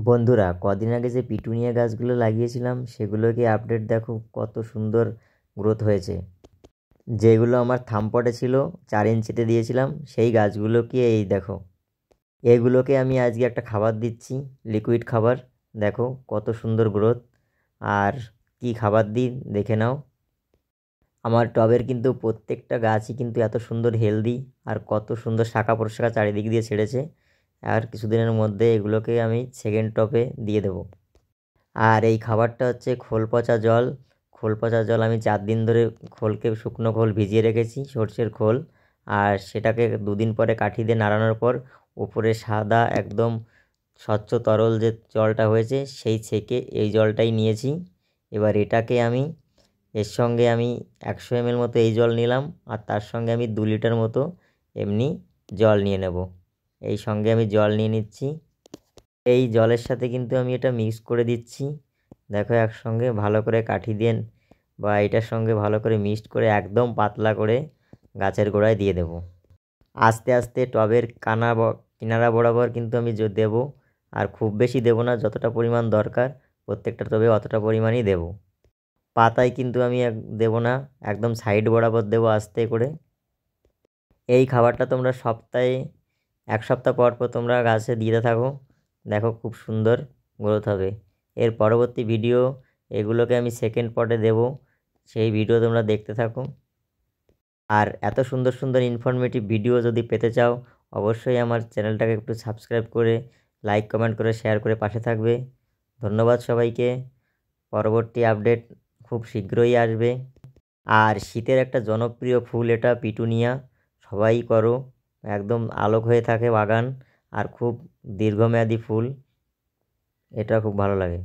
বন্ধুরা, কদিন আগে যে পিটুনিয়া গাছগুলো লাগিয়েছিলাম সেগুলোকে আপডেট দেখো কত সুন্দর গ্রোথ হয়েছে। যেগুলো আমার থামপটে ছিল 4 ইঞ্চিতে দিয়েছিলাম সেই গাছগুলোকে এই দেখো, এগুলোকে আমি আজকে একটা খাবার দিচ্ছি, লিকুইড খাবার। দেখো কত সুন্দর গ্রোথ। আর কি খাবার দিই দেখে নাও। আমার টবের কিন্তু প্রত্যেকটা গাছই কিন্তু এত সুন্দর হেলদি আর কত সুন্দর শাখা প্রশাখা চারিদিক দিয়ে ছেড়েছে। আর কিছুদিনের মধ্যে এগুলোকে আমি সেকেন্ড টবে দিয়ে দেবো। আর এই খাবারটা হচ্ছে খোল পচা জল। খোল পচা জল আমি 4 দিন ধরে খোলকে, শুকনো খোল ভিজিয়ে রেখেছি, সর্ষের খোল। আর সেটাকে 2 দিন পরে কাঠি দিয়ে নাড়ানোর পর উপরে সাদা একদম স্বচ্ছ তরল যে জলটা হয়েছে সেই ছেঁকে এই জলটাই নিয়েছি। এবার এটাকে আমি, এর সঙ্গে আমি 100 ml মতো এই জল নিলাম, আর তার সঙ্গে আমি 2 লিটার মতো এমনি জল নিয়ে নেব। এই সঙ্গে আমি জল নিয়ে নিচ্ছি। এই জলের সাথে কিন্তু আমি এটা মিক্স করে দিচ্ছি। দেখো একসঙ্গে ভালো করে কাঠি দিয়ে বা এটার সঙ্গে ভালো করে মিক্সড করে একদম পাতলা করে গাছের গোড়ায় দিয়ে দেব। আস্তে আস্তে টবের কিনারা বরাবর কিন্তু আমি দেব। আর খুব বেশি দেব না, যতটা পরিমাণ দরকার প্রত্যেকটা টবে অতটা পরিমাণই দেব। পাতায় কিন্তু আমি দেব না, একদম সাইড বরাবর দেবো আস্তে করে। এই খাবারটা তোমরা সপ্তাহে 1 সপ্তাহ পর পর তোমরা গাছে দিতে থাকো। দেখো খুব সুন্দর গ্রোথ হবে। এর পরবর্তী ভিডিও এগুলোকে আমি সেকেন্ড পটে দেব, সেই ভিডিও তোমরা দেখতে থাকো। আর এত সুন্দর সুন্দর ইনফরমেটিভ ভিডিও যদি পেতে চাও অবশ্যই আমার চ্যানেলটাকে একটু সাবস্ক্রাইব করে লাইক কমেন্ট করে শেয়ার করে পাশে থাকবে। ধন্যবাদ সবাইকে। পরবর্তী আপডেট খুব শীঘ্রই আসবে। আর শীতের একটা জনপ্রিয় ফুল এটা পিটুনিয়া, সবাই করো। একদম আলোক হয়ে থাকে বাগান, আর খুব দীর্ঘমেয়াদী ফুল, এটা খুব ভালো লাগে।